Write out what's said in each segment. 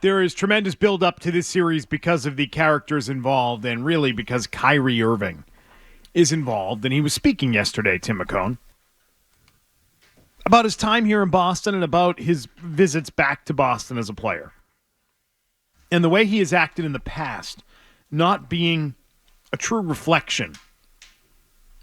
There is tremendous build-up to this series because of the characters involved and really because Kyrie Irving is involved. And he was speaking yesterday, Tim McCone, about his time here in Boston and about his visits back to Boston as a player. And the way he has acted in the past, not being a true reflection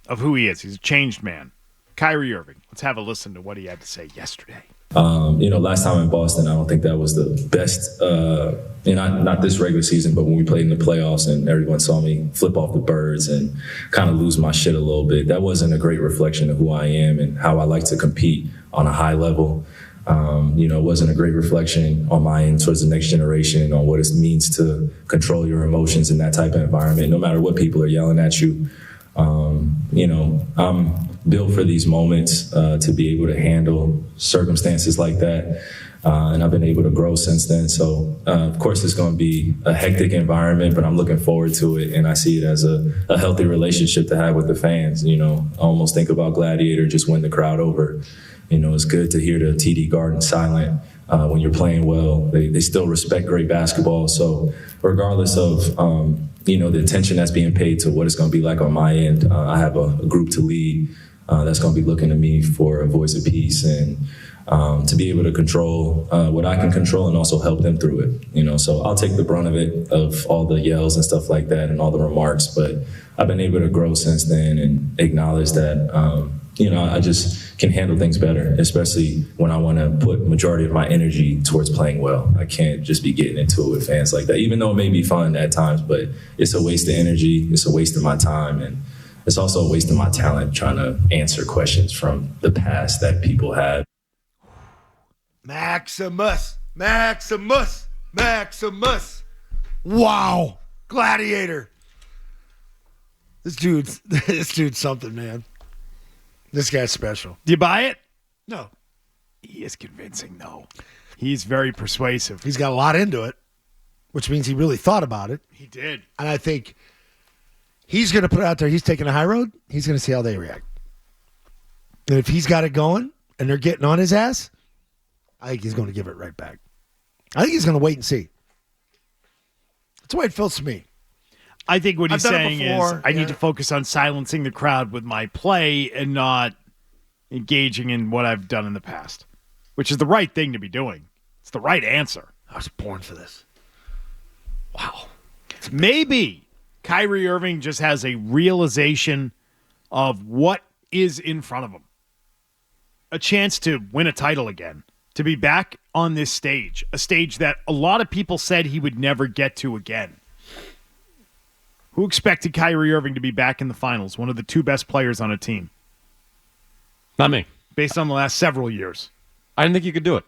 of who he is. He's a changed man. Kyrie Irving. Let's have a listen to what he had to say yesterday. Last time in Boston, I don't think that was the best, not this regular season, but when we played in the playoffs and everyone saw me flip off the birds and kind of lose my shit a little bit. That wasn't a great reflection of who I am and how I like to compete on a high level. It wasn't a great reflection on my end towards the next generation on what it means to control your emotions in that type of environment, no matter what people are yelling at you. I'm built for these moments to be able to handle circumstances like that. And I've been able to grow since then. So, of course, it's going to be a hectic environment, but I'm looking forward to it. And I see it as a healthy relationship to have with the fans. I almost think about Gladiator, just win the crowd over. It's good to hear the TD Garden silent when you're playing well. They still respect great basketball. So regardless of, the attention that's being paid to what it's going to be like on my end, I have a group to lead that's going to be looking to me for a voice of peace and to be able to control what I can control and also help them through it. So I'll take the brunt of it, of all the yells and stuff like that and all the remarks. But I've been able to grow since then and acknowledge that, I just can handle things better, especially when I want to put majority of my energy towards playing well. I can't just be getting into it with fans like that, even though it may be fun at times, but it's a waste of energy. It's a waste of my time. And it's also a waste of my talent trying to answer questions from the past that people had. Maximus. Wow. Gladiator. This dude's something, man. This guy's special. Do you buy it? No. He is convincing, though. He's very persuasive. He's got a lot into it, which means he really thought about it. He did. And I think he's going to put it out there. He's taking a high road. He's going to see how they react. And if he's got it going and they're getting on his ass, I think he's going to give it right back. I think he's going to wait and see. That's the way it feels to me. I think what he's saying is I need to focus on silencing the crowd with my play and not engaging in what I've done in the past, which is the right thing to be doing. It's the right answer. I was born for this. Wow. Maybe Kyrie Irving just has a realization of what is in front of him. A chance to win a title again, to be back on this stage, a stage that a lot of people said he would never get to again. Who expected Kyrie Irving to be back in the finals, one of the two best players on a team? Not me. Based on the last several years. I didn't think you could do it.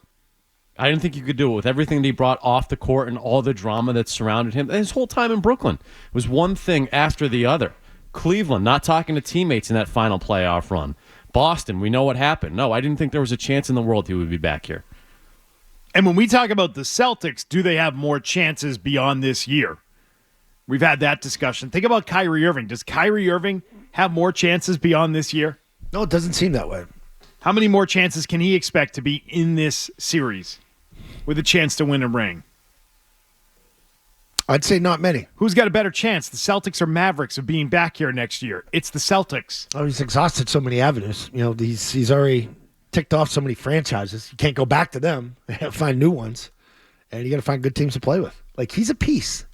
I didn't think you could do it with everything that he brought off the court and all the drama that surrounded him. And his whole time in Brooklyn was one thing after the other. Cleveland, not talking to teammates in that final playoff run. Boston, we know what happened. No, I didn't think there was a chance in the world he would be back here. And when we talk about the Celtics, do they have more chances beyond this year? We've had that discussion. Think about Kyrie Irving. Does Kyrie Irving have more chances beyond this year? No, it doesn't seem that way. How many more chances can he expect to be in this series with a chance to win a ring? I'd say not many. Who's got a better chance, the Celtics or Mavericks, of being back here next year? It's the Celtics. Oh, he's exhausted so many avenues. He's already ticked off so many franchises. You can't go back to them. You got to find new ones. And you got to find good teams to play with. Like, he's a piece.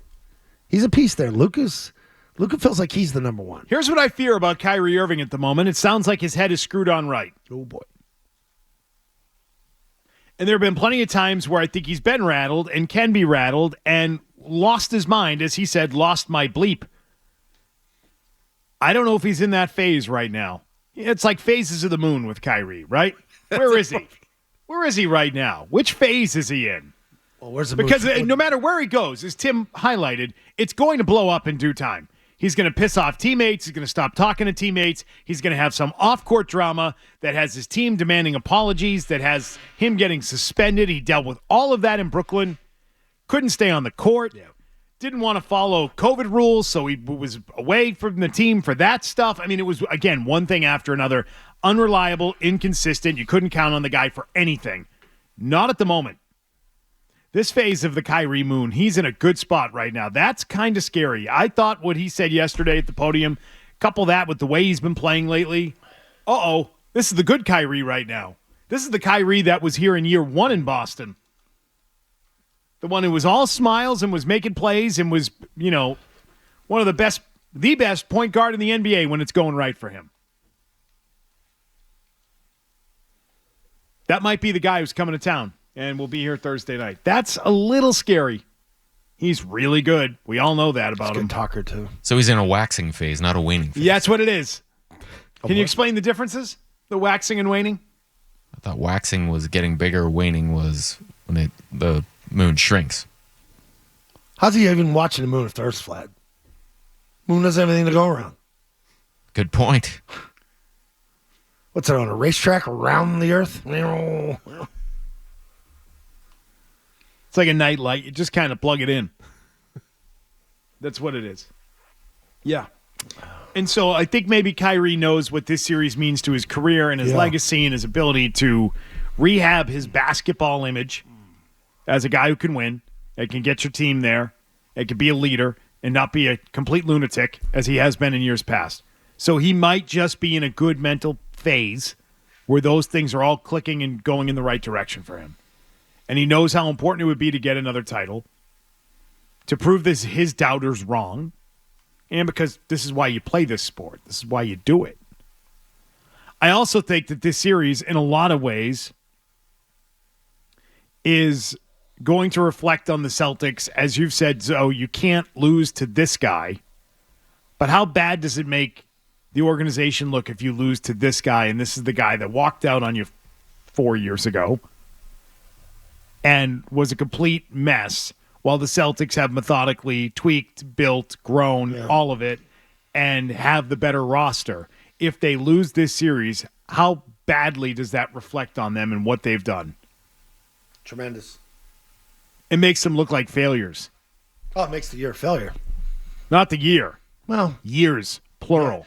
He's a piece there. Luka feels like he's the number one. Here's what I fear about Kyrie Irving at the moment. It sounds like his head is screwed on right. Oh, boy. And there have been plenty of times where I think he's been rattled and can be rattled and lost his mind, as he said, lost my bleep. I don't know if he's in that phase right now. It's like phases of the moon with Kyrie, right? Where is he? Where is he right now? Which phase is he in? Well, where's the because moon? no matter where he goes, as Tim highlighted, it's going to blow up in due time. He's going to piss off teammates. He's going to stop talking to teammates. He's going to have some off-court drama that has his team demanding apologies, that has him getting suspended. He dealt with all of that in Brooklyn. Couldn't stay on the court. Yeah. Didn't want to follow COVID rules, so he was away from the team for that stuff. I mean, it was, again, one thing after another. Unreliable, inconsistent. You couldn't count on the guy for anything. Not at the moment. This phase of the Kyrie moon, he's in a good spot right now. That's kind of scary. I thought what he said yesterday at the podium, couple that with the way he's been playing lately. This is the good Kyrie right now. This is the Kyrie that was here in year 1 in Boston. The one who was all smiles and was making plays and was, one of the best point guard in the NBA when it's going right for him. That might be the guy who's coming to town and will be here Thursday night. That's a little scary. He's really good. We all know that about him. Good talker, too. So he's in a waxing phase, not a waning phase. Yeah, that's what it is. Can you explain the differences? The waxing and waning? I thought waxing was getting bigger. Waning was when the moon shrinks. How's he even watching the moon if the Earth's flat? Moon doesn't have anything to go around. Good point. What's it on a racetrack around the Earth? It's like a night light. You just kind of plug it in. That's what it is. Yeah. And so I think maybe Kyrie knows what this series means to his career and his legacy and his ability to rehab his basketball image as a guy who can win, that can get your team there, that can be a leader and not be a complete lunatic as he has been in years past. So he might just be in a good mental phase where those things are all clicking and going in the right direction for him. And he knows how important it would be to get another title, to prove his doubters wrong, and because this is why you play this sport. This is why you do it. I also think that this series, in a lot of ways, is going to reflect on the Celtics. As you've said, Zoe, you can't lose to this guy. But how bad does it make the organization look if you lose to this guy, and this is the guy that walked out on you 4 years ago and was a complete mess, while the Celtics have methodically tweaked, built, grown, all of it, and have the better roster. If they lose this series, how badly does that reflect on them and what they've done? Tremendous. It makes them look like failures. Oh, it makes the year a failure. Not the year. Well, years, plural.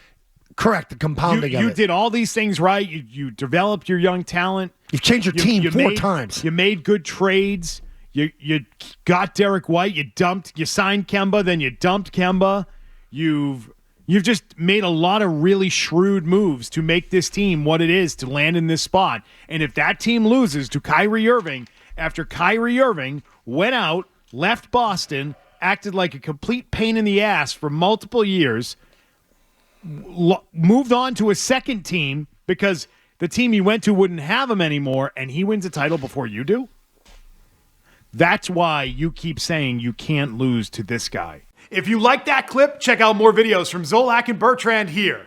Correct, the compounding of You it. did all these things right. You developed your young talent. You've changed your team four times. You made good trades. You got Derek White. You signed Kemba, then you dumped Kemba. You've just made a lot of really shrewd moves to make this team what it is to land in this spot. And if that team loses to Kyrie Irving after Kyrie Irving went out, left Boston, acted like a complete pain in the ass for multiple years, moved on to a second team because the team he went to wouldn't have him anymore, and he wins a title before you do? That's why you keep saying you can't lose to this guy. If you like that clip, check out more videos from Zolak and Bertrand here.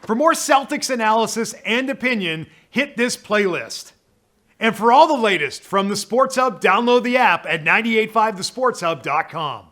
For more Celtics analysis and opinion, hit this playlist. And for all the latest from the Sports Hub, download the app at 985thesportshub.com.